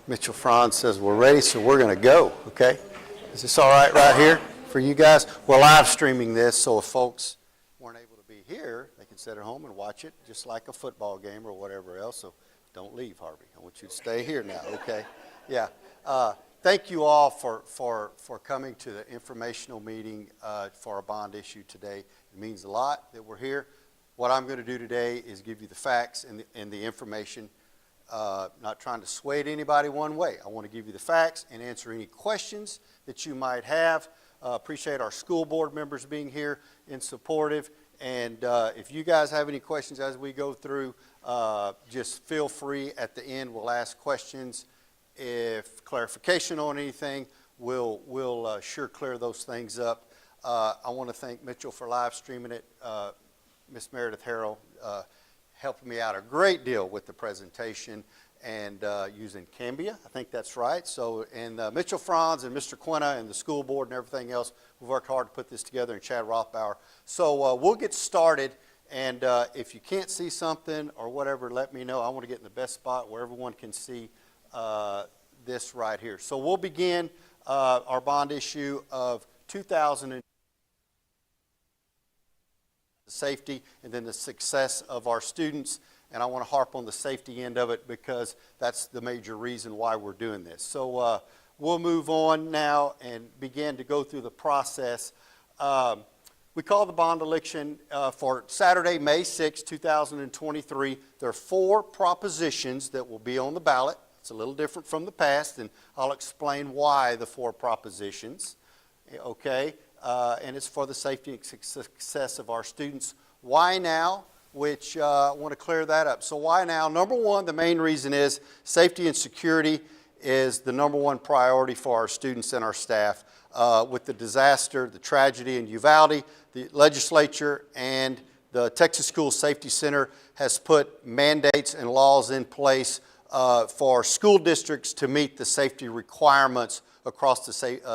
Mitchell Franz says we're ready, so we're going to go, okay? Is this all right here for you guys? We're live streaming this, so if folks weren't able to be here, they can sit at home and watch it just like a football game or whatever else, so don't leave, Harvey. I want you to stay here now, okay? Yeah. Thank you all for coming to the informational meeting for our bond issue today. It means a lot that we're here. What I'm going to do today is give you the facts and the information. Not trying to sway anybody one way. I want to give you the facts and answer any questions that you might have. Appreciate our school board members being here and supportive. And if you guys have any questions as we go through, just feel free at the end. We'll ask questions. If clarification on anything, we'll sure clear those things up. I want to thank Mitchell for live streaming it. Miss Meredith Harrell helped me out a great deal with the presentation and using Cambia. I think that's right. So, and Mitchell Franz and Mr. Quinna and the school board and everything else, we've worked hard to put this together, and Chad Rothbauer. So we'll get started, and if you can't see something or whatever, let me know. I want to get in the best spot where everyone can see this right here. So we'll begin our bond issue of 2000. The safety and then the success of our students, and I want to harp on the safety end of it because that's the major reason why we're doing this. So we'll move on now and begin to go through the process. We call the bond election for Saturday, May 6, 2023. There are 4 propositions that will be on the ballot. It's a little different from the past, and I'll explain why the 4 propositions, okay? And it's for the safety and success of our students. Why now? Which I want to clear that up. So why now? Number one, the main reason is safety and security is the number one priority for our students and our staff. With the disaster, the tragedy in Uvalde, the legislature and the Texas School Safety Center has put mandates and laws in place for school districts to meet the safety requirements across the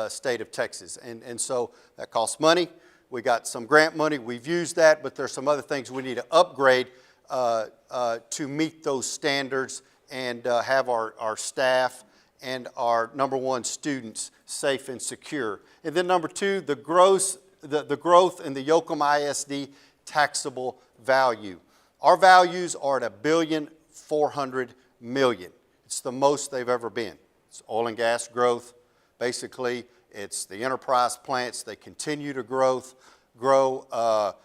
state of Texas. And so that costs money. We got some grant money. We've used that, but there's some other things we need to upgrade to meet those standards and have our staff and our number one students safe and secure. And then number 2, the growth in the Yoakum ISD taxable value. Our values are at $1,400,000,000. It's the most they've ever been. It's oil and gas growth. Basically, it's the enterprise plants. They continue to grow. The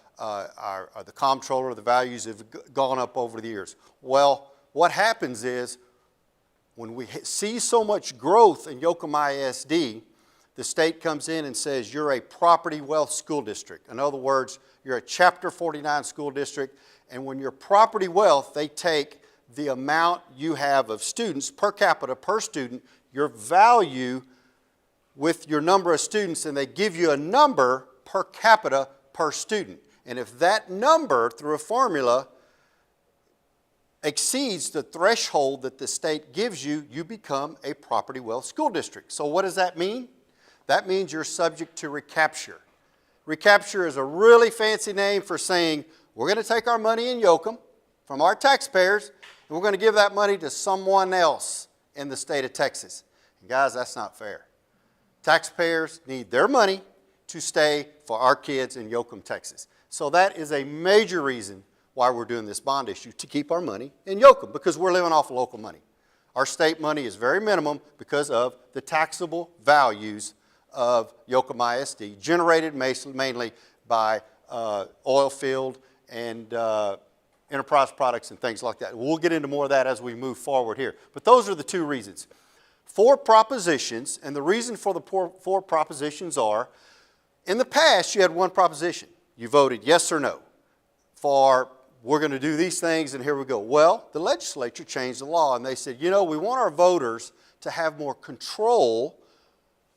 comptroller, the values have gone up over the years. Well, what happens is when we see so much growth in Yoakum ISD, the state comes in and says you're a property wealth school district. In other words, you're a Chapter 49 school district, and when you're property wealth, they take the amount you have of students per capita per student, your value with your number of students, and they give you a number per capita per student. And if that number, through a formula, exceeds the threshold that the state gives you, you become a property wealth school district. So what does that mean? That means you're subject to recapture. Recapture is a really fancy name for saying we're going to take our money in Yoakum from our taxpayers, and we're going to give that money to someone else in the state of Texas. And guys, that's not fair. Taxpayers need their money to stay for our kids in Yoakum, Texas. So that is a major reason why we're doing this bond issue, to keep our money in Yoakum, because we're living off local money. Our state money is very minimum because of the taxable values of Yoakum ISD, generated mainly by oil field and enterprise products and things like that. We'll get into more of that as we move forward here. But those are the 2 reasons. 4 propositions, and the reason for the 4 propositions are, in the past you had one proposition. You voted yes or no for we're going to do these things and here we go. Well, the legislature changed the law and they said, you know, we want our voters to have more control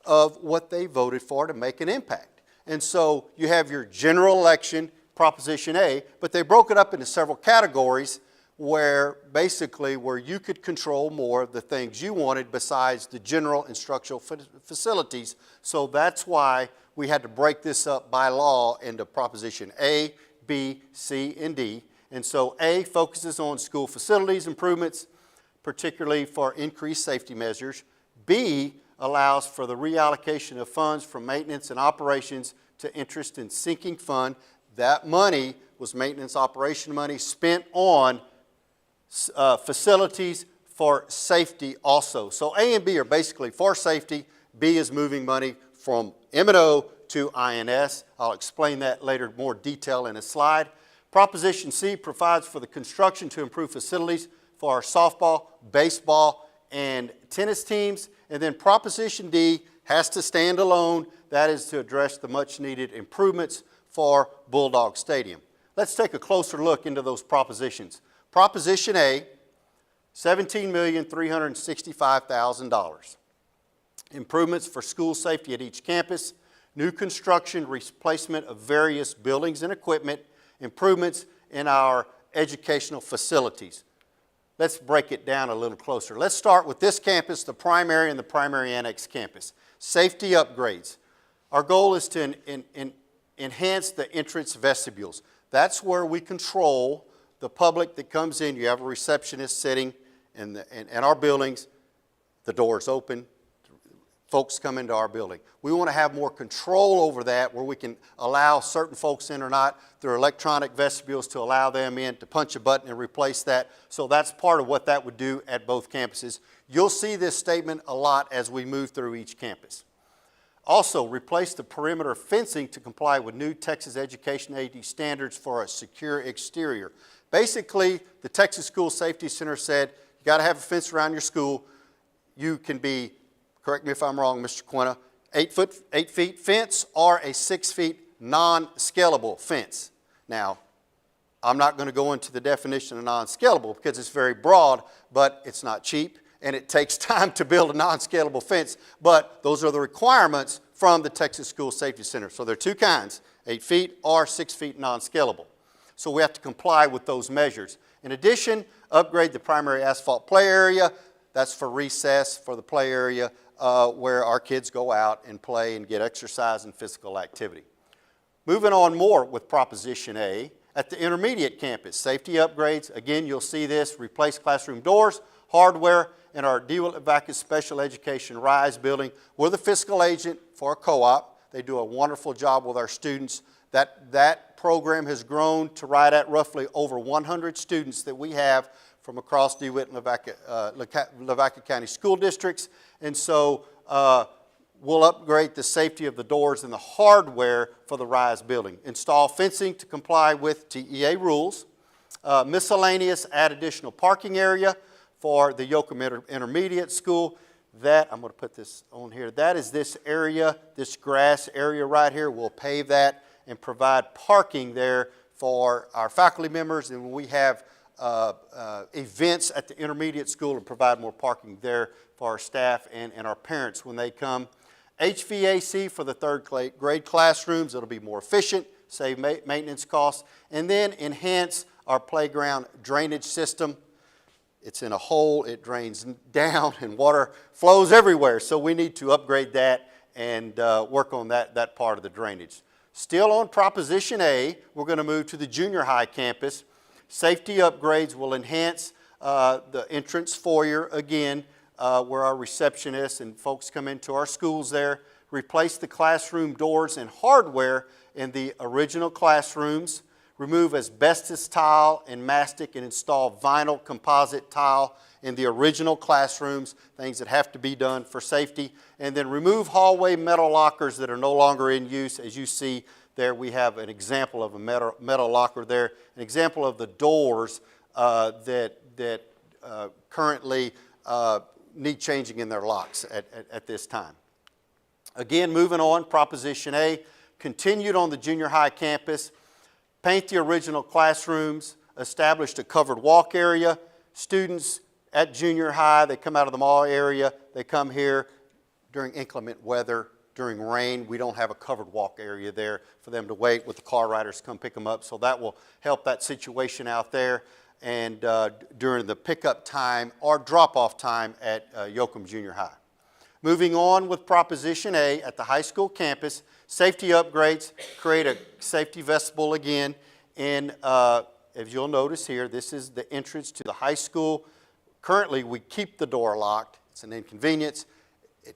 of what they voted for to make an impact. And so you have your general election, Proposition A, but they broke it up into several categories where you could control more of the things you wanted besides the general instructional facilities. So that's why we had to break this up by law into Proposition A, B, C, and D. And so A focuses on school facilities improvements, particularly for increased safety measures. B allows for the reallocation of funds from maintenance and operations to interest and sinking fund. That money was maintenance operation money spent on facilities for safety also. So A and B are basically for safety. B is moving money from M&O to INS. I'll explain that later, more detail in a slide. Proposition C provides for the construction to improve facilities for our softball, baseball, and tennis teams. And then Proposition D has to stand alone. That is to address the much needed improvements for Bulldog Stadium. Let's take a closer look into those propositions. Proposition A, $17,365,000. Improvements for school safety at each campus, new construction, replacement of various buildings and equipment, improvements in our educational facilities. Let's break it down a little closer. Let's start with this campus, the primary and the primary annex campus. Safety upgrades. Our goal is to enhance the entrance vestibules. That's where we control the public that comes in. You have a receptionist sitting in our buildings. The door's open. Folks come into our building. We want to have more control over that, where we can allow certain folks in or not through electronic vestibules to allow them in, to punch a button and replace that. So that's part of what that would do at both campuses. You'll see this statement a lot as we move through each campus. Also, replace the perimeter fencing to comply with new Texas Education AD standards for a secure exterior. Basically, the Texas School Safety Center said, you got to have a fence around your school. You can be, correct me if I'm wrong, Mr. Quina, 8 feet fence or a 6 feet non-scalable fence. Now, I'm not going to go into the definition of non-scalable because it's very broad, but it's not cheap and it takes time to build a non-scalable fence. But those are the requirements from the Texas School Safety Center. So there are two kinds, 8 feet or 6 feet non-scalable. So we have to comply with those measures. In addition, upgrade the primary asphalt play area. That's for recess, for the play area where our kids go out and play and get exercise and physical activity. Moving on more with Proposition A, at the intermediate campus, safety upgrades. Again, you'll see this, replace classroom doors, hardware, in our DeWitt Vacus Special Education RISE building. We're the fiscal agent for a co-op. They do a wonderful job with our students. That program has grown to right at roughly over 100 students that we have from across DeWitt and Lavaca County school districts. And so we'll upgrade the safety of the doors and the hardware for the RISE building. Install fencing to comply with TEA rules. Miscellaneous, add additional parking area for the Yoakum Intermediate School. That, I'm going to put this on here, that is this area, this grass area right here. We'll pave that and provide parking there for our faculty members. And when we have events at the intermediate school, and provide more parking there for our staff and our parents when they come. HVAC for the third grade classrooms. It'll be more efficient, save maintenance costs, and then enhance our playground drainage system. It's in a hole, it drains down, and water flows everywhere. So we need to upgrade that and work on that part of the drainage. Still on Proposition A, we're going to move to the junior high campus. Safety upgrades will enhance the entrance foyer again, where our receptionists and folks come into our schools there. Replace the classroom doors and hardware in the original classrooms. Remove asbestos tile and mastic and install vinyl composite tile in the original classrooms, things that have to be done for safety. And then remove hallway metal lockers that are no longer in use. As you see there, we have an example of a metal locker there, an example of the doors that currently need changing in their locks at this time. Again, moving on, Proposition A, continued on the junior high campus. Paint the original classrooms, established a covered walk area. Students at junior high, they come out of the mall area, they come here during inclement weather, during rain. We don't have a covered walk area there for them to wait with the car riders come pick them up. So that will help that situation out there. And during the pickup time or drop-off time at Yoakum Junior High. Moving on with Proposition A, at the high school campus, safety upgrades, create a safety vestibule again. And as you'll notice here, this is the entrance to the high school Currently, we keep the door locked. It's an inconvenience.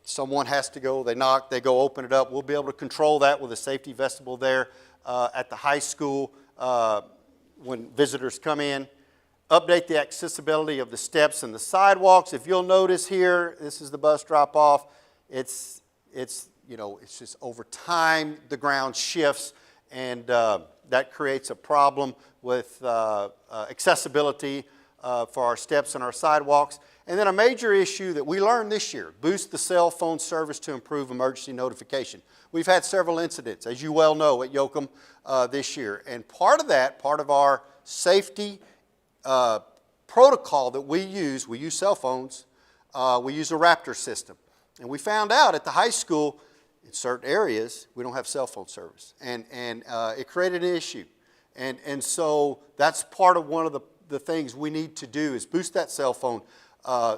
Someone has to go, they knock, they go open it up. We'll be able to control that with a safety vestibule there at the high school when visitors come in. Update the accessibility of the steps and the sidewalks. If you'll notice here, this is the bus drop-off. It's just over time the ground shifts, and that creates a problem with accessibility for our steps and our sidewalks. And then a major issue that we learned this year, boost the cell phone service to improve emergency notification. We've had several incidents, as you well know, at Yoakum this year. And part of our safety protocol that we use cell phones, we use a Raptor system. And we found out at the high school, in certain areas, we don't have cell phone service. And it created an issue. And so that's part of one of the things we need to do is boost that cell phone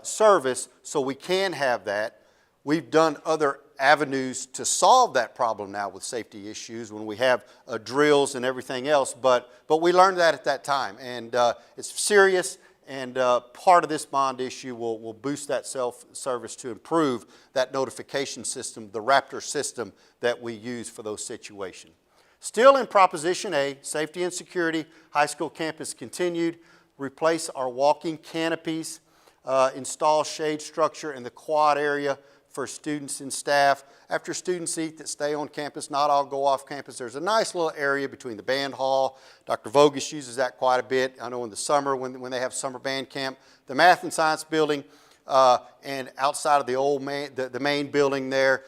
service so we can have that. We've done other avenues to solve that problem now with safety issues when we have drills and everything else, but we learned that at that time, and it's serious, and part of this bond issue will boost that service to improve that notification system, the Raptor system that we use for those situations. Still in Proposition A, safety and security, high school campus continued, replace our walking canopies, install shade structure in the quad area for students and staff. After students eat that stay on campus, not all go off campus, there's a nice little area between the band hall. Dr. Vogus uses that quite a bit. I know in the summer when they have summer band camp. The math and science building and outside of the main building there,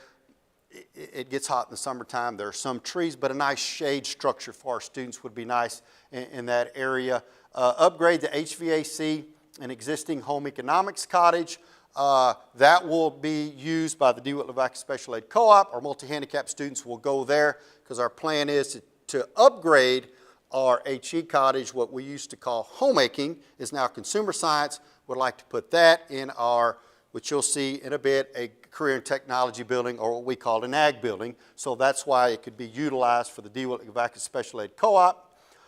it gets hot in the summertime. There are some trees, but a nice shade structure for our students would be nice in that area. Upgrade the HVAC an existing home economics cottage. That will be used by the DeWitt-Lavaca Special Ed Co-op. Our multi-handicapped students will go there because our plan is to upgrade our HE cottage. What we used to call homemaking is now consumer science. Would like to put that in our, which you'll see in a bit, a career and technology building, or what we call an ag building. So that's why it could be utilized for the DeWitt-Lavaca Special Ed Co-op.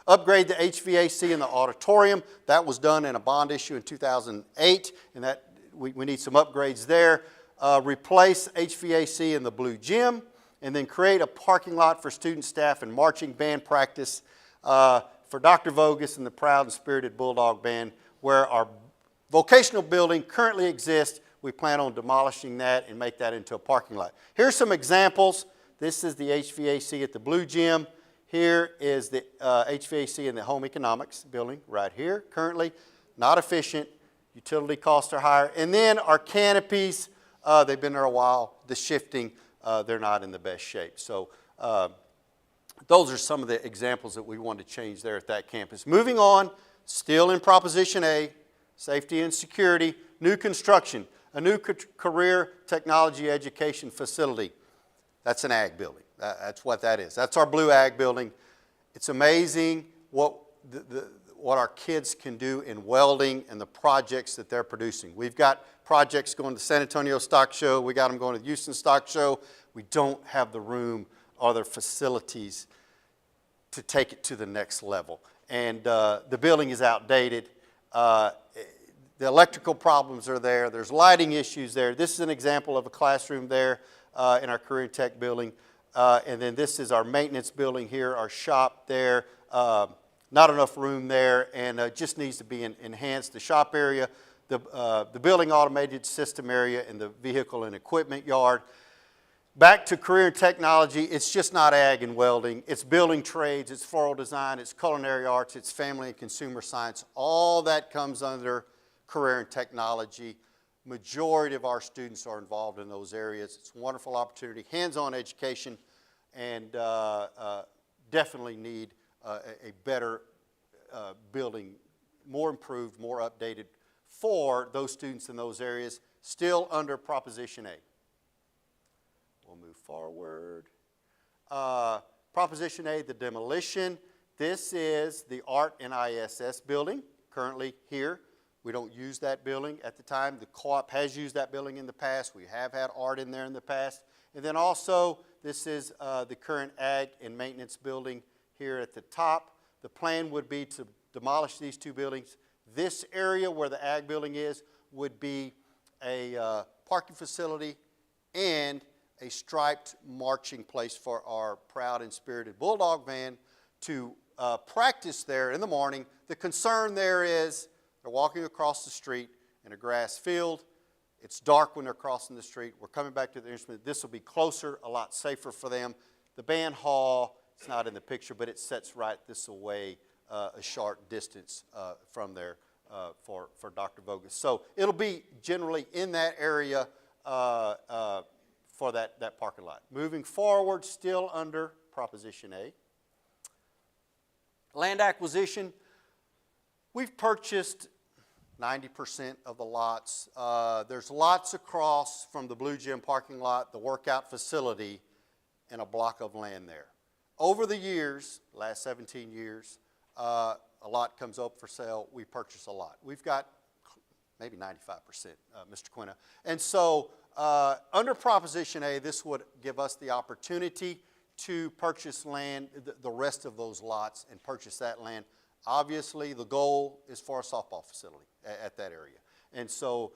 Upgrade the HVAC in the auditorium. That was done in a bond issue in 2008, and that we need some upgrades there. Replace HVAC in the blue gym, and then create a parking lot for student, staff, and marching band practice for Dr. Vogus and the Proud and Spirited Bulldog Band, where our vocational building currently exists. We plan on demolishing that and make that into a parking lot. Here's some examples. This is the HVAC at the blue gym. Here is the HVAC in the home economics building right here. Currently not efficient. Utility costs are higher. And then our canopies, they've been there a while. The shifting, they're not in the best shape. So those are some of the examples that we want to change there at that campus. Moving on, still in Proposition A, safety and security, new construction, a new career technology education facility. That's an ag building. That's what that is. That's our blue ag building. It's amazing what our kids can do in welding and the projects that they're producing. We've got projects going to the San Antonio Stock Show. We got them going to the Houston Stock Show. We don't have the room or the facilities to take it to the next level. And the building is outdated. The electrical problems are there. There's lighting issues there. This is an example of a classroom there in our career tech building. And then this is our maintenance building here, our shop there. Not enough room there, and just needs to be enhanced. The shop area, the building automated system area, and the vehicle and equipment yard. Back to career and technology, it's just not ag and welding. It's building trades, it's floral design, it's culinary arts, it's family and consumer science. All that comes under career and technology. Majority of our students are involved in those areas. It's a wonderful opportunity, hands-on education, and definitely need a better building, more improved, more updated for those students in those areas, still under Proposition A. We'll move forward. Proposition A, the demolition. This is the Art and ISS building, currently here. We don't use that building at the time. The co-op has used that building in the past. We have had art in there in the past. And then also, this is the current ag and maintenance building here at the top. The plan would be to demolish these two buildings. This area where the ag building is would be a parking facility and a striped marching place for our proud and spirited Bulldog van to practice there in the morning. The concern there is they're walking across the street in a grass field. It's dark when they're crossing the street. We're coming back to the instrument. This will be closer, a lot safer for them. The band hall, it's not in the picture, but it sets right this away a short distance from there for Dr. Vogus. So it'll be generally in that area for that parking lot. Moving forward, still under Proposition A. Land acquisition, we've purchased 90% of the lots. There's lots across from the Blue Gym parking lot, the workout facility, and a block of land there. Over the years, last 17 years, a lot comes up for sale. We purchase a lot. We've got maybe 95%, Mr. Quina. And so under Proposition A, this would give us the opportunity to purchase land, the rest of those lots, and purchase that land. Obviously, the goal is for a softball facility at that area. And so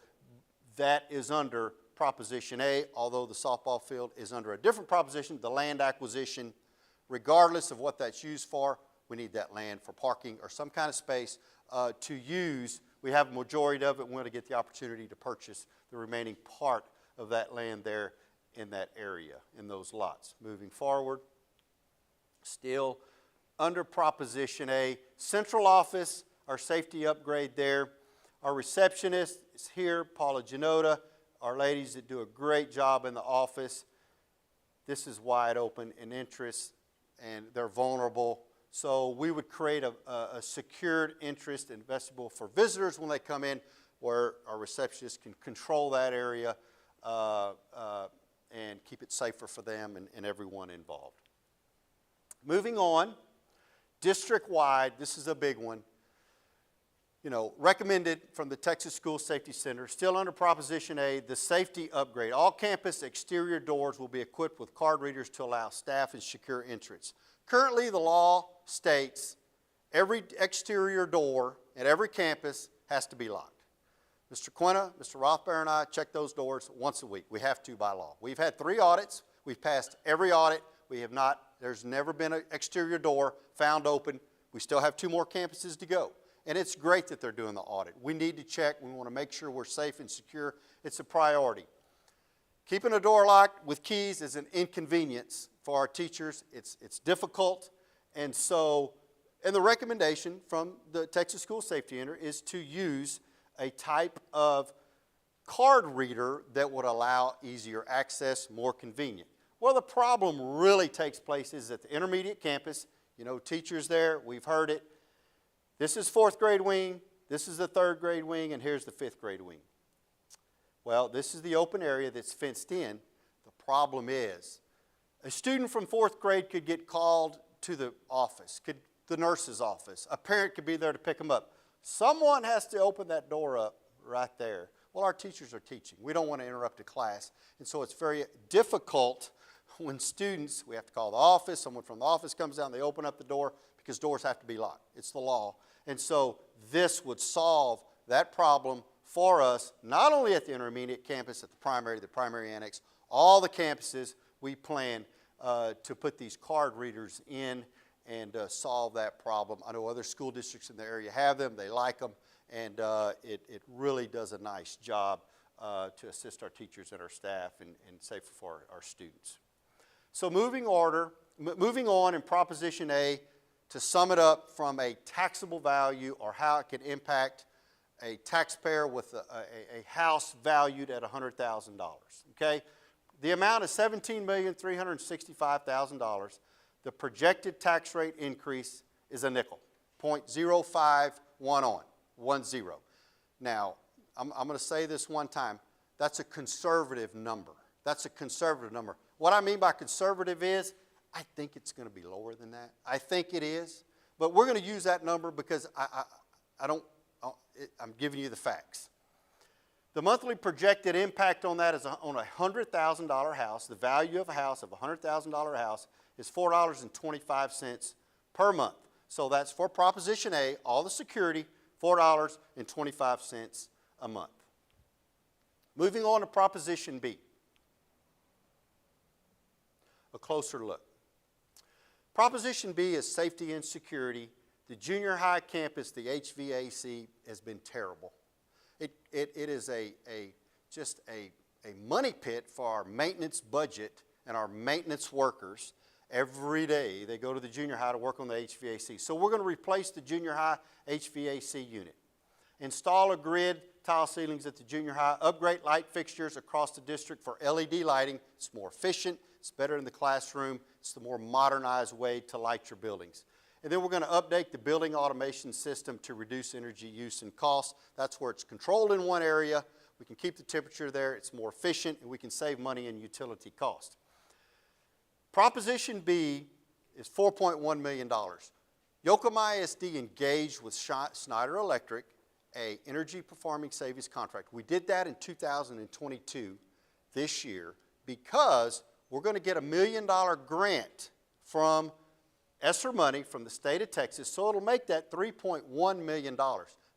that is under Proposition A, although the softball field is under a different proposition, the land acquisition. Regardless of what that's used for, we need that land for parking or some kind of space to use. We have a majority of it. We want to get the opportunity to purchase the remaining part of that land there in that area, in those lots. Moving forward, still under Proposition A, central office, our safety upgrade there. Our receptionist is here, Paula Janota, our ladies that do a great job in the office. This is wide open in interest, and they're vulnerable. So we would create a secured interest and vestibule for visitors when they come in, where our receptionist can control that area and keep it safer for them and everyone involved. Moving on, district-wide, this is a big one. You know, recommended from the Texas School Safety Center, still under Proposition A, the safety upgrade. All campus exterior doors will be equipped with card readers to allow staff and secure entrance. Currently, the law states every exterior door at every campus has to be locked. Mr. Quina, Mr. Rothbard, and I check those doors once a week. We have to by law. We've had 3 audits. We've passed every audit. We have not, there's never been an exterior door found open. We still have 2 more campuses to go. And it's great that they're doing the audit. We need to check. We want to make sure we're safe and secure. It's a priority. Keeping a door locked with keys is an inconvenience for our teachers. It's difficult. And so, and the recommendation from the Texas School Safety Center is to use a type of card reader that would allow easier access, more convenient. Well, the problem really takes place is at the intermediate campus. You know, teachers there, we've heard it. This is 4th grade wing, this is the 3rd grade wing, and here's the 5th grade wing. Well, this is the open area that's fenced in. The problem is, a student from 4th grade could get called to the office, the nurse's office. A parent could be there to pick them up. Someone has to open that door up right there. Well, our teachers are teaching. We don't want to interrupt a class, and so it's very difficult when students, we have to call the office, someone from the office comes down, they open up the door, because doors have to be locked. It's the law. And so this would solve that problem for us, not only at the intermediate campus, at the primary annex, all the campuses we plan to put these card readers in and solve that problem. I know other school districts in the area have them, they like them, and it really does a nice job to assist our teachers and our staff and safer for our students. So moving on in Proposition A, to sum it up from a taxable value or how it could impact a taxpayer with a house valued at $100,000, okay? The amount is $17,365,000. The projected tax rate increase is a nickel, 0.051 on, 10. Now, I'm going to say this one time, that's a conservative number. That's a conservative number. What I mean by conservative is, I think it's going to be lower than that. I think it is. But we're going to use that number because I'm giving you the facts. The monthly projected impact on that is on a $100,000 house. The value of a house, of a $100,000 house, is $4.25 per month. So that's for Proposition A, all the security, $4.25 a month. Moving on to Proposition B. A closer look. Proposition B is safety and security. The junior high campus, the HVAC, has been terrible. It is just a money pit for our maintenance budget and our maintenance workers. Every day they go to the junior high to work on the HVAC. So we're going to replace the junior high HVAC unit. Install a grid, tile ceilings at the junior high, upgrade light fixtures across the district for LED lighting. It's more efficient, it's better in the classroom, it's the more modernized way to light your buildings. And then we're going to update the building automation system to reduce energy use and cost. That's where it's controlled in one area. We can keep the temperature there, it's more efficient, and we can save money in utility cost. Proposition B is $4.1 million. Yoakum ISD engaged with Schneider Electric, a energy performing savings contract. We did that in 2022, this year, because we're going to get $1 million grant from ESSER money from the state of Texas, so it'll make that $3.1 million.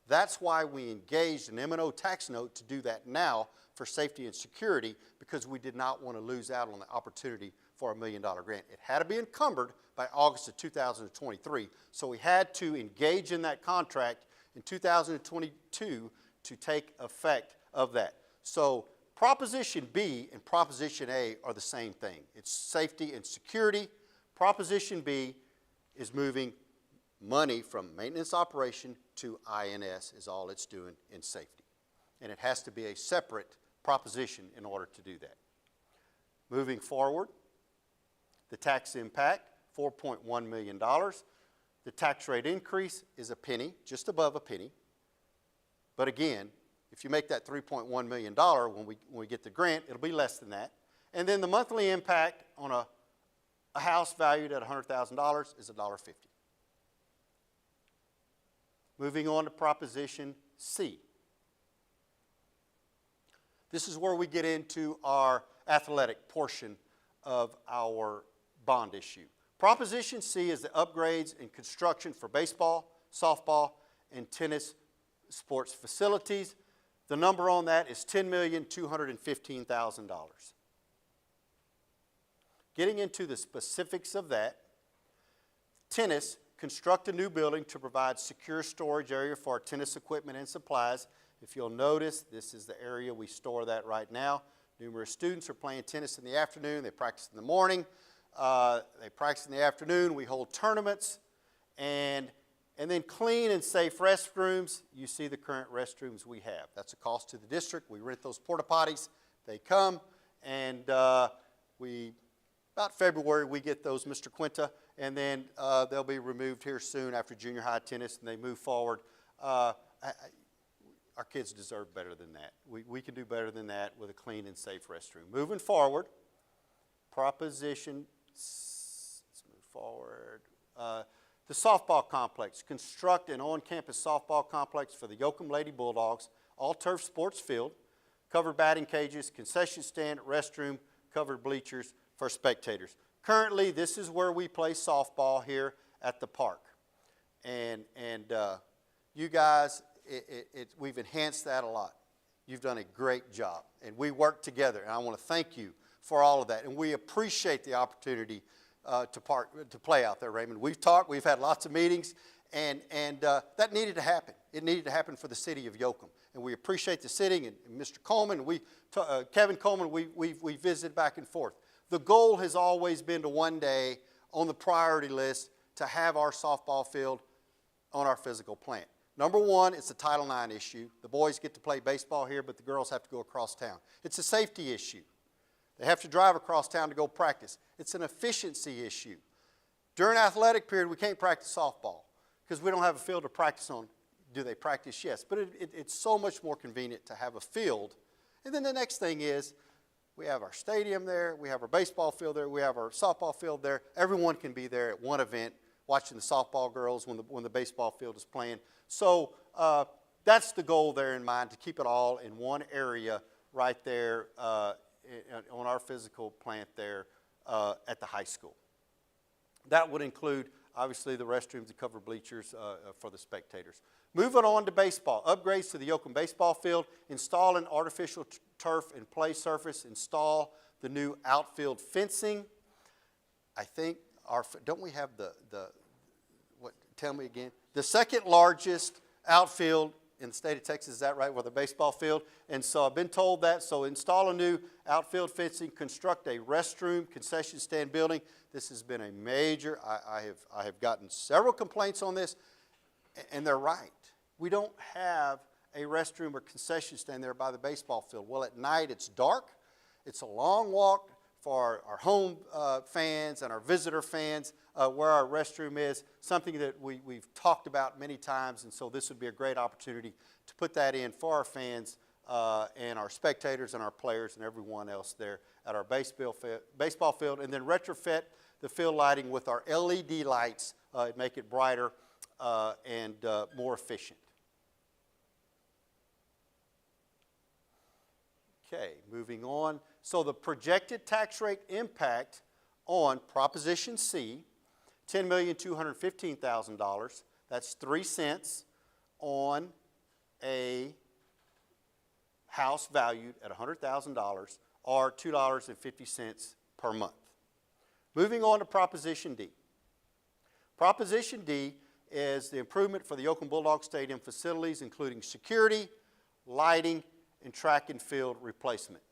That's why we engaged an M&O tax note to do that now for safety and security, because we did not want to lose out on the opportunity for a $1 million grant. It had to be encumbered by August of 2023, so we had to engage in that contract in 2022 to take effect of that. So Proposition B and Proposition A are the same thing. It's safety and security. Proposition B is moving money from maintenance operation to INS is all it's doing in safety. And it has to be a separate proposition in order to do that. Moving forward, the tax impact, $4.1 million. The tax rate increase is a penny, just above a penny. But again, if you make that $3.1 million when we get the grant, it'll be less than that. And then the monthly impact on a house valued at $100,000 is $1.50. Moving on to Proposition C. This is where we get into our athletic portion of our bond issue. Proposition C is the upgrades and construction for baseball, softball, and tennis sports facilities. The number on that is $10,215,000. Getting into the specifics of that, tennis, construct a new building to provide secure storage area for our tennis equipment and supplies. If you'll notice, this is the area we store that right now. Numerous students are playing tennis in the afternoon. They practice in the morning. They practice in the afternoon. We hold tournaments. And then clean and safe restrooms. You see the current restrooms we have. That's a cost to the district. We rent those porta potties. They come, and about February we get those, Mr. Quinta, and then they'll be removed here soon after junior high tennis, and they move forward. Our kids deserve better than that. We can do better than that with a clean and safe restroom. Moving forward, Proposition, let's move forward. The softball complex. Construct an on-campus softball complex for the Yoakum Lady Bulldogs, all-turf sports field, covered batting cages, concession stand, restroom, covered bleachers for spectators. Currently, this is where we play softball here at the park. And you guys, we've enhanced that a lot. You've done a great job. And we work together, and I want to thank you for all of that. And we appreciate the opportunity to play out there, Raymond. We've talked, we've had lots of meetings, and that needed to happen. It needed to happen for the city of Yoakum. And we appreciate the city and Mr. Coleman, Kevin Coleman, we visited back and forth. The goal has always been to one day, on the priority list, to have our softball field on our physical plant. Number one, it's a Title IX issue. The boys get to play baseball here, but the girls have to go across town. It's a safety issue. They have to drive across town to go practice. It's an efficiency issue. During athletic period, we can't practice softball because we don't have a field to practice on. Do they practice? Yes, but it's so much more convenient to have a field. And then the next thing is we have our stadium there, we have our baseball field there, we have our softball field there. Everyone can be there at one event watching the softball girls when the baseball field is playing. So that's the goal there in mind, to keep it all in one area right there on our physical plant there at the high school. That would include, obviously, the restrooms, the covered bleachers for the spectators. Moving on to baseball. Upgrades to the Yoakum baseball field. Install an artificial turf and play surface, install the new outfield fencing. I think don't we have what, tell me again? The second largest outfield in the state of Texas, is that right, with a baseball field? And so I've been told that, so install a new outfield fencing, construct a restroom, concession stand building. This has been a major, I have gotten several complaints on this, and they're right. We don't have a restroom or concession stand there by the baseball field. Well, at night it's dark, it's a long walk for our home fans and our visitor fans, where our restroom is, something that we've talked about many times, and so this would be a great opportunity to put that in for our fans and our spectators and our players and everyone else there at our baseball field, and then retrofit the field lighting with our LED lights, make it brighter and more efficient. Okay, moving on. So the projected tax rate impact on Proposition C, $10,215,000. That's 3 cents on a house valued at $100,000, or $2.50 per month. Moving on to Proposition D. Proposition D is the improvement for the Yoakum Bulldog Stadium facilities, including security, lighting, and track and field replacement.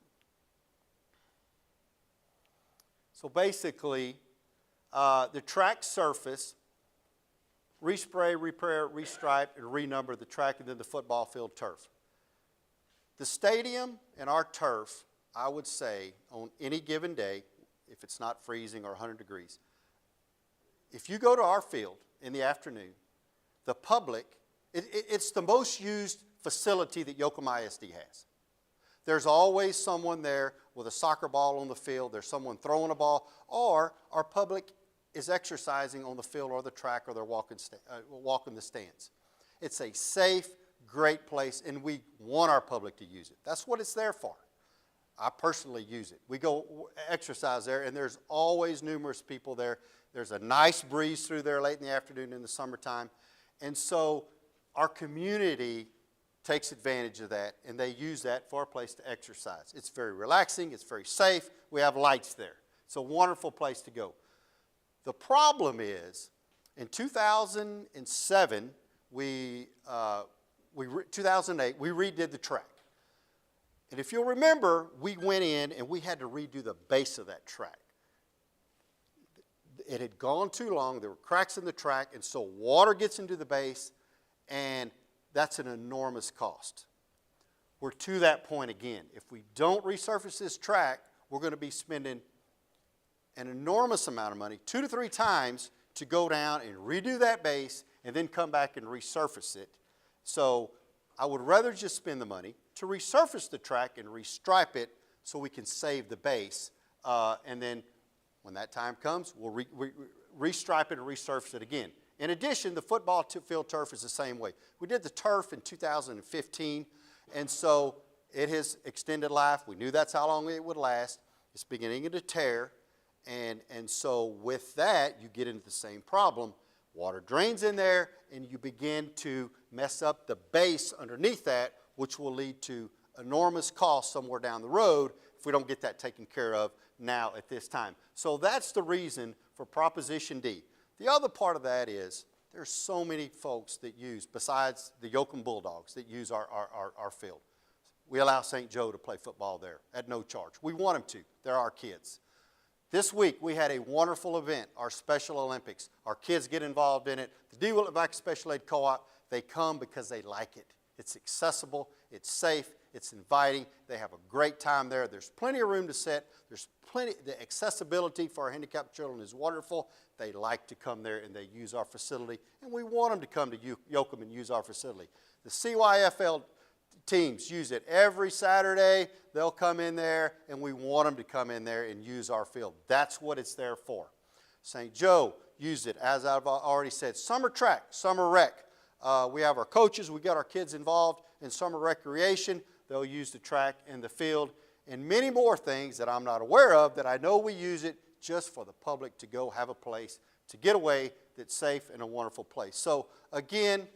So basically, the track surface, respray, repair, restripe, and renumber the track, and then the football field turf. The stadium and our turf, I would say, on any given day, if it's not freezing or 100 degrees, if you go to our field in the afternoon, the public, it's the most used facility that Yoakum ISD has. There's always someone there with a soccer ball on the field. There's someone throwing a ball, or our public is exercising on the field or the track, or they're walking the stands. It's a safe, great place, and we want our public to use it. That's what it's there for. I personally use it. We go exercise there, and there's always numerous people there. There's a nice breeze through there late in the afternoon in the summertime. And so our community takes advantage of that, and they use that for a place to exercise. It's very relaxing. It's very safe. We have lights there. It's a wonderful place to go. The problem is, in 2007, 2008, we redid the track. And if you'll remember, we went in and we had to redo the base of that track. It had gone too long. There were cracks in the track, and so water gets into the base, and that's an enormous cost. We're to that point again. If we don't resurface this track, we're going to be spending an enormous amount of money, 2 to 3 times, to go down and redo that base and then come back and resurface it. So I would rather just spend the money to resurface the track and restripe it so we can save the base. And then when that time comes, we'll restripe it and resurface it again. In addition, the football field turf is the same way. We did the turf in 2015, and so it has extended life. We knew that's how long it would last. It's beginning to tear, and so with that, you get into the same problem. Water drains in there, and you begin to mess up the base underneath that, which will lead to enormous costs somewhere down the road if we don't get that taken care of now at this time. So that's the reason for Proposition D. The other part of that is there's so many folks that use, besides the Yoakum Bulldogs, that use our field. We allow St. Joe to play football there at no charge. We want them to. They're our kids. This week we had a wonderful event, our Special Olympics. Our kids get involved in it. The DEMOLITION Special Aid Co-op, they come because they like it. It's accessible, it's safe, it's inviting. They have a great time there. There's plenty of room to sit. There's plenty, the accessibility for our handicapped children is wonderful. They like to come there and they use our facility, and we want them to come to Yoakum and use our facility. The CYFL teams use it every Saturday. They'll come in there, and we want them to come in there and use our field. That's what it's there for. St. Joe used it, as I've already said. Summer track, summer rec. We have our coaches. We got our kids involved in summer recreation. They'll use the track and the field and many more things that I'm not aware of that I know we use it just for the public to go have a place to get away that's safe and a wonderful place. So again,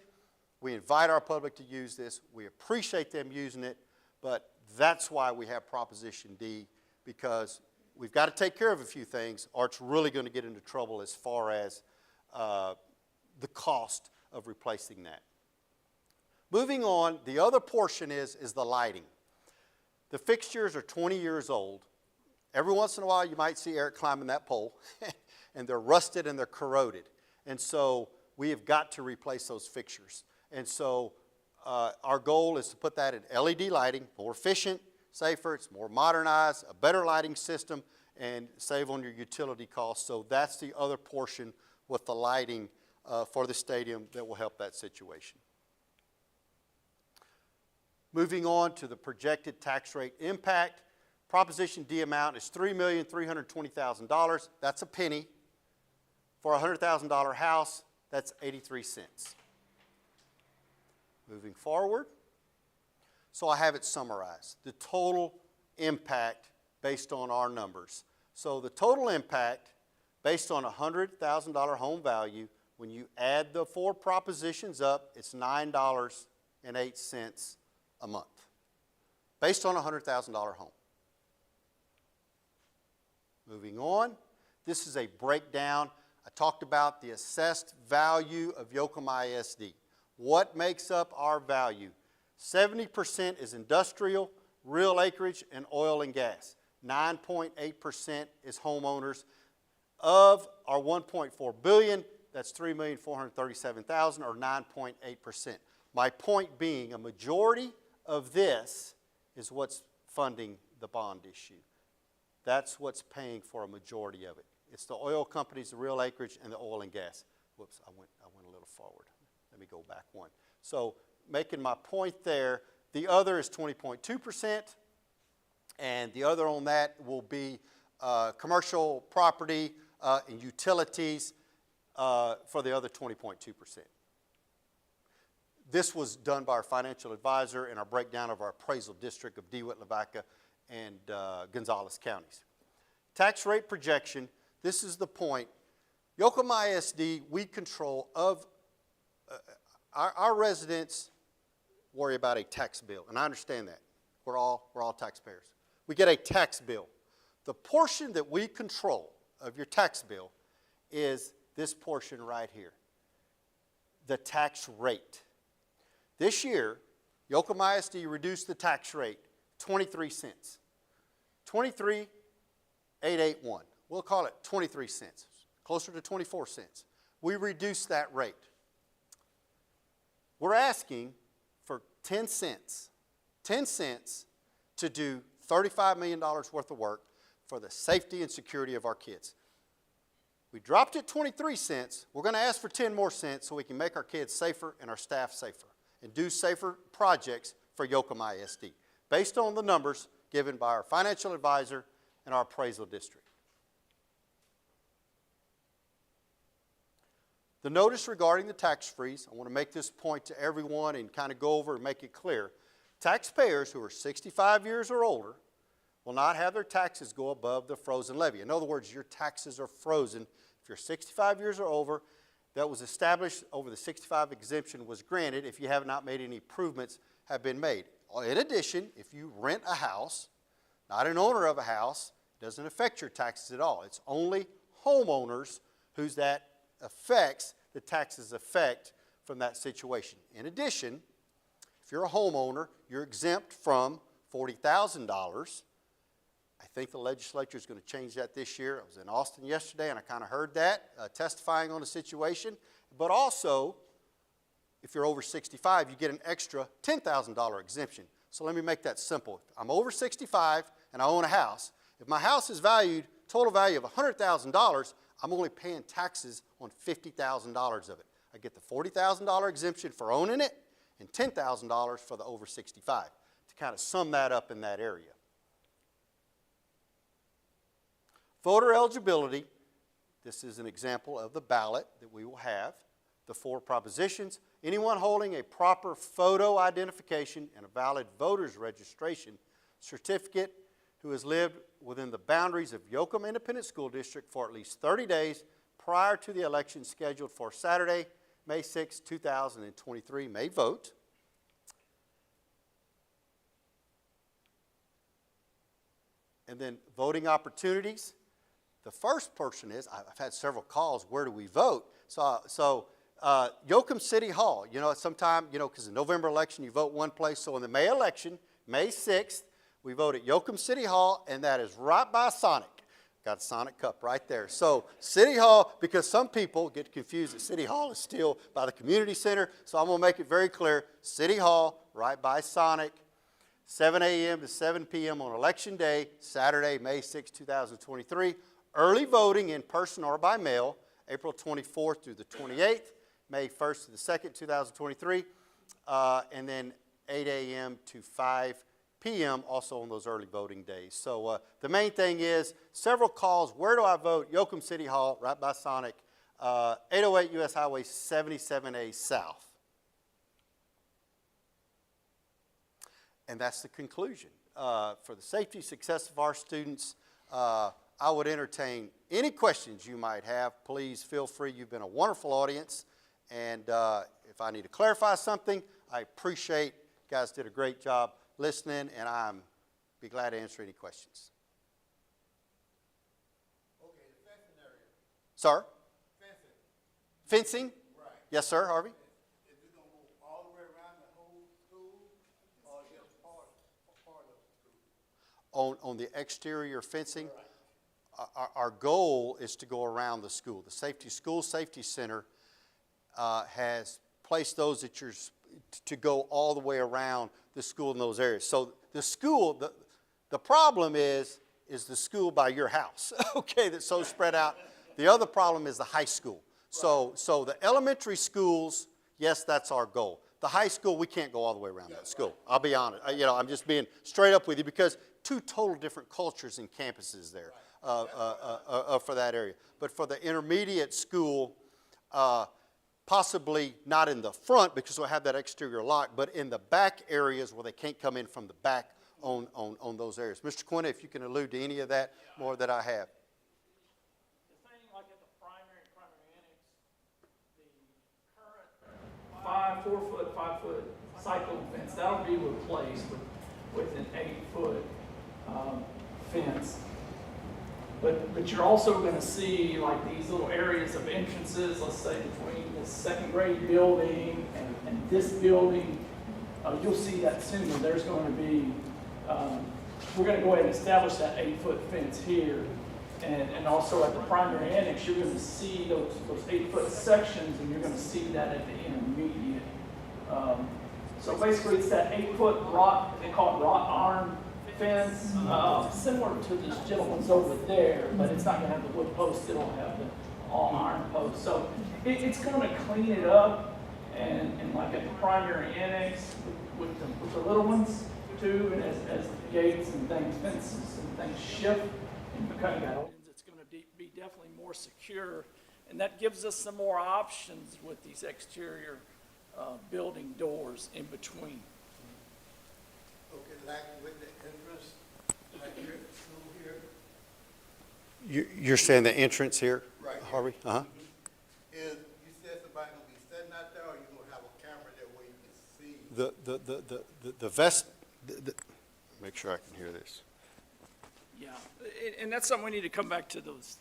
we invite our public to use this. We appreciate them using it, but That's why we have Proposition D, because we've got to take care of a few things, or it's really going to get into trouble as far as the cost of replacing that. Moving on, the other portion is the lighting. The fixtures are 20 years old. Every once in a while, you might see Eric climbing that pole, and they're rusted and they're corroded. And so we have got to replace those fixtures. And so our goal is to put that in LED lighting, more efficient, safer, it's more modernized, a better lighting system, and save on your utility costs. So that's the other portion with the lighting for the stadium that will help that situation. Moving on to the projected tax rate impact. Proposition D amount is $3,320,000. That's a penny. For a $100,000 house, that's 83 cents. Moving forward, so I have it summarized. The total impact based on our numbers. So the total impact based on a $100,000 home value, when you add the 4 propositions up, it's $9.08 a month, based on a $100,000 home. Moving on, this is a breakdown. I talked about the assessed value of Yoakum ISD. What makes up our value? 70% is industrial, real acreage, and oil and gas. 9.8% is homeowners. Of our $1.4 billion, that's $3,437,000, or 9.8%. My point being, a majority of this is what's funding the bond issue. That's what's paying for a majority of it. It's the oil companies, the real acreage, and the oil and gas. Whoops, I went a little forward. Let me go back one. So making my point there, the other is 20.2%, and the other on that will be commercial property and utilities for the other 20.2%. This was done by our financial advisor in our breakdown of our appraisal district of DeWitt, Lavaca, and Gonzales counties. Tax rate projection, this is the point. Yoakum ISD, we control of, our residents worry about a tax bill, and I understand that. We're all taxpayers. We get a tax bill. The portion that we control of your tax bill is this portion right here, the tax rate. This year, Yoakum ISD reduced the tax rate 23 cents, 23,881. We'll call it 23 cents, closer to 24 cents. We reduced that rate. We're asking for 10 cents to do $35 million worth of work for the safety and security of our kids. We dropped it 23 cents. We're going to ask for 10 more cents so we can make our kids safer and our staff safer and do safer projects for Yoakum ISD, based on the numbers given by our financial advisor and our appraisal district. The notice regarding the tax freeze, I want to make this point to everyone and kind of go over and make it clear. Taxpayers who are 65 years or older will not have their taxes go above the frozen levy. In other words, your taxes are frozen. If you're 65 years or over, that was established over the 65 exemption was granted if you have not made any improvements have been made. In addition, if you rent a house, not an owner of a house, it doesn't affect your taxes at all. It's only homeowners whose that affects, the taxes affect from that situation. In addition, if you're a homeowner, you're exempt from $40,000. I think the legislature is going to change that this year. I was in Austin yesterday and I kind of heard that, testifying on the situation. But also, if you're over 65, you get an extra $10,000 exemption. So let me make that simple. If I'm over 65 and I own a house. If my house is valued, total value of $100,000, I'm only paying taxes on $50,000 of it. I get the $40,000 exemption for owning it and $10,000 for the over 65, to kind of sum that up in that area. Voter eligibility, this is an example of the ballot that we will have. The 4 propositions. Anyone holding a proper photo identification and a valid voter's registration certificate who has lived within the boundaries of Yoakum Independent School District for at least 30 days prior to the election scheduled for Saturday, May 6, 2023 may vote. And then voting opportunities. The first portion is, I've had several calls, where do we vote? So Yoakum City Hall, sometime, because the November election, you vote one place. So in the May election, May 6th, we vote at Yoakum City Hall, and that is right by Sonic. Got a Sonic cup right there. So City Hall, because some people get confused that City Hall is still by the community center, so I'm going to make it very clear. City Hall, right by Sonic, 7 a.m. to 7 p.m. on Election Day, Saturday, May 6, 2023. Early voting in person or by mail, April 24th through the 28th, May 1st to the 2nd, 2023, and then 8 a.m. to 5 p.m. also on those early voting days. So the main thing is several calls. Where do I vote? Yoakum City Hall, right by Sonic, 808 U.S. Highway 77A South. And that's the conclusion. For the safety success of our students, I would entertain any questions you might have. Please feel free. You've been a wonderful audience. And if I need to clarify something, I appreciate you guys did a great job listening, and I'm be glad to answer any questions. Okay, the fencing area. Sir? Fencing. Fencing? Right. Yes, sir, Harvey? Is it going to go all the way around the whole school, or just part of the school? On the exterior fencing, Right. our goal is to go around the school. The School Safety Center has placed those that you're to go all the way around the school in those areas. So the school, the problem is the school by your house, okay, that's so spread out. The other problem is the high school. So the elementary schools, yes, that's our goal. The high school, we can't go all the way around that school. I'll be honest. I'm just being straight up with you because two total different cultures and campuses there for that area. But for the intermediate school, possibly not in the front because we'll have that exterior lock, but in the back areas where they can't come in from the back on those areas. Mr. Quinn, if you can allude to any of that more that I have. The thing like at the primary annex, the current 5-foot cyclone fence, that'll be replaced with an 8-foot fence. But you're also going to see like these little areas of entrances, let's say between the second grade building and this building. You'll see that soon. There's going to be, we're going to go ahead and establish that 8-foot fence here. And also at the primary annex, you're going to see those 8-foot sections, and you're going to see that at the intermediate. So basically it's that 8-foot rock, they call it wrought iron fence, similar to this gentleman's over there, but it's not going to have the wood posts, it'll have the all iron posts. So it's going to clean it up, and like at the primary annex with the little ones too, and as gates and things, fences and things shift, and become it's going to be definitely more secure, and that gives us some more options with these exterior building doors in between. Okay, like with the entrance, like here at the school here. You're saying the entrance here, Right. Harvey? Uh-huh. Is, you said somebody gonna be sitting out there, or you gonna have a camera there where you can see? The vest, make sure I can hear this. Yeah, and that's something we need to come back to those,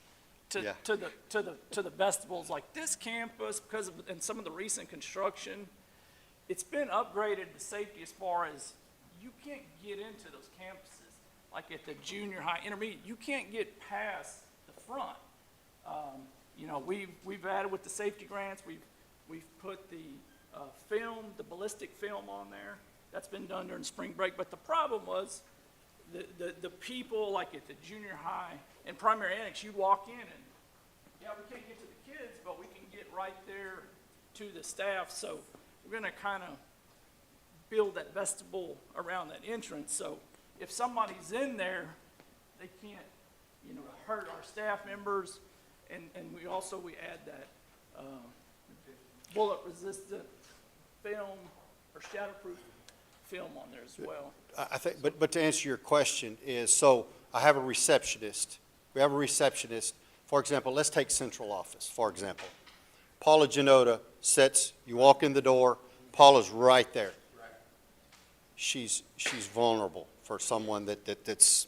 to the vestibules like this campus, because of and some of the recent construction. It's been upgraded to safety as far as you can't get into those campuses, like at the junior high, intermediate. You can't get past the front. We've added with the safety grants. We've put the film, the ballistic film on there. That's been done during spring break. But the problem was the people like at the junior high and primary annex. You walk in and we can't get to the kids, but we can get right there to the staff. So we're going to kind of build that vestibule around that entrance. So if somebody's in there, they can't, hurt our staff members. And we add that bullet resistant film or shatterproof film on there as well. I think, but to answer your question is, so I have a receptionist. We have a receptionist. For example, let's take central office, for example. Paula Janota sits, you walk in the door, Paula's right there. She's vulnerable for someone that's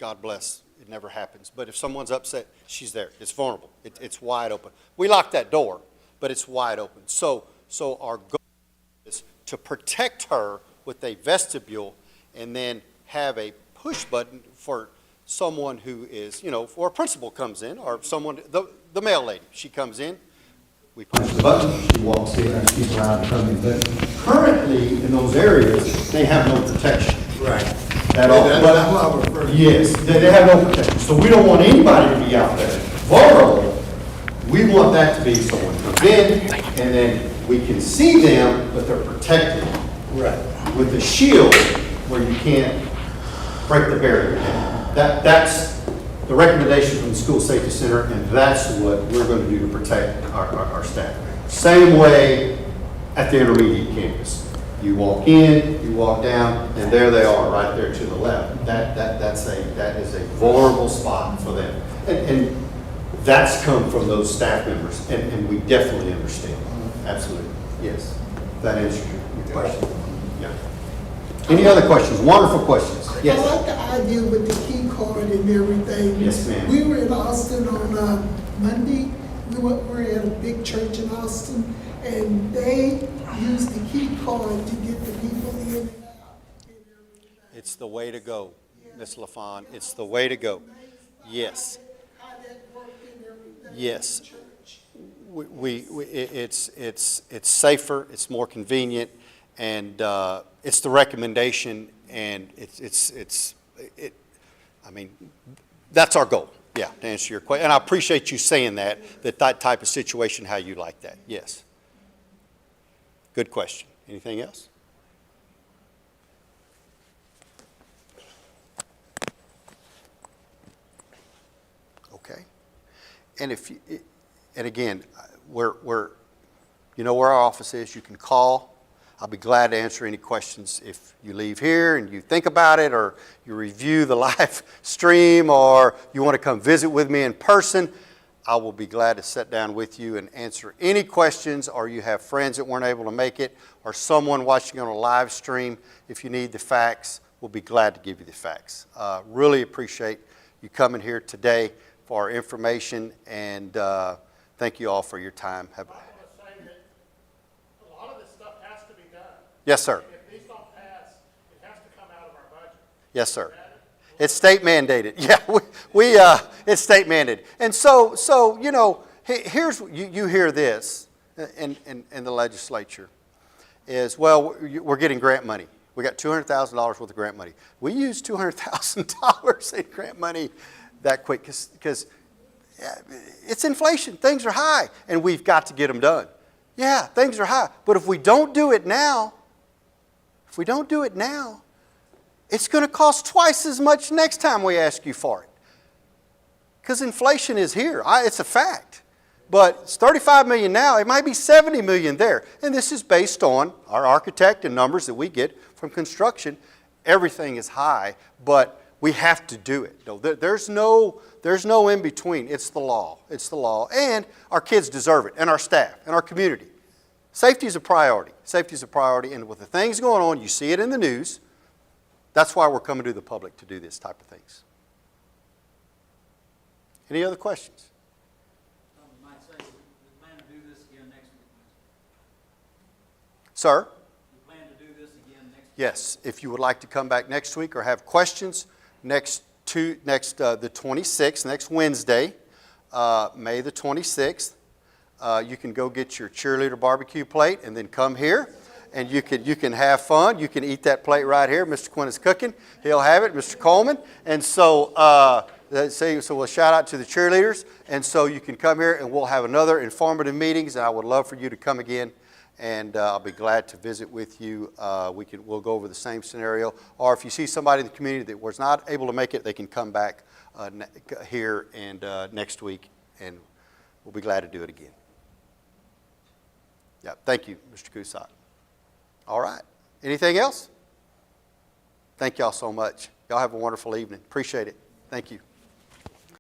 God bless, it never happens. But if someone's upset, she's there. It's vulnerable. It's wide open. We lock that door, but it's wide open. So our goal is to protect her with a vestibule and then have a push button for someone who is, or a principal comes in, or someone, the mail lady, she comes in, we push the button, she walks in, and she's allowed to come in. But currently, in those areas, they have no protection. Right. At all. That's what I refer to. Yes, they have no protection. So we don't want anybody to be out there vulnerable. We want that to be someone comes in, and then we can see them, but they're protected. Right. With a shield where you can't break the barrier down. That's the recommendation from the School Safety Center, and that's what we're going to do to protect our staff. Same way at the intermediate campus. You walk in, you walk down, and there they are, right there to the left. That is a vulnerable spot for them. And that's come from those staff members, and we definitely understand. Absolutely. Yes. That answers your question. Yeah. Any other questions? Wonderful questions. Yes. I like the idea with the key card and everything. Yes, ma'am. We were in Austin on Monday. We were at a big church in Austin, and they used the key card to get the people in and out. And everything. It's the way to go, Ms. LaFawn. It's the way to go. Yes. How that worked and everything. Yes. at the church. It's safer, it's more convenient, and it's the recommendation, and that's our goal. Yeah, to answer your question. And I appreciate you saying that type of situation, how you like that. Yes. Good question. Anything else? Okay. And again, you know where our office is. You can call. I'll be glad to answer any questions if you leave here and you think about it, or you review the live stream, or you want to come visit with me in person. I will be glad to sit down with you and answer any questions, or you have friends that weren't able to make it, or someone watching on a live stream. If you need the facts, we'll be glad to give you the facts. Really appreciate you coming here today for our information, and thank you all for your time. Yes, sir. If these don't pass, it has to come out of our budget. Yes, sir. It's state mandated. Yeah, it's state mandated. And so here's you hear this in the legislature is, well, we're getting grant money. We got $200,000 worth of grant money. We use $200,000 in grant money that quick because it's inflation. Things are high, and we've got to get them done. Yeah, things are high. But if we don't do it now, it's going to cost twice as much next time we ask you for it. Because inflation is here. It's a fact. But it's $35 million now. It might be $70 million there. And this is based on our architect and numbers that we get from construction. Everything is high, but we have to do it. No, there's no in between. It's the law. It's the law. And our kids deserve it, and our staff, and our community. Safety is a priority. Safety is a priority, and with the things going on, you see it in the news. That's why we're coming to the public to do this type of things. Any other questions? You might say, we plan to do this again next week. Sir? We plan to do this again next week. Yes. If you would like to come back next week or have questions, the 26th, next Wednesday, May the 26th, you can go get your cheerleader barbecue plate and then come here, and you can have fun. You can eat that plate right here. Mr. Quinn is cooking. He'll have it, Mr. Coleman. And so we'll shout out to the cheerleaders. And so you can come here, and we'll have another informative meetings. And I would love for you to come again, and I'll be glad to visit with you. We'll go over the same scenario. Or if you see somebody in the community that was not able to make it, they can come back here and next week, and we'll be glad to do it again. Yeah, thank you, Mr. Cusack. All right. Anything else? Thank y'all so much. Y'all have a wonderful evening. Appreciate it. Thank you.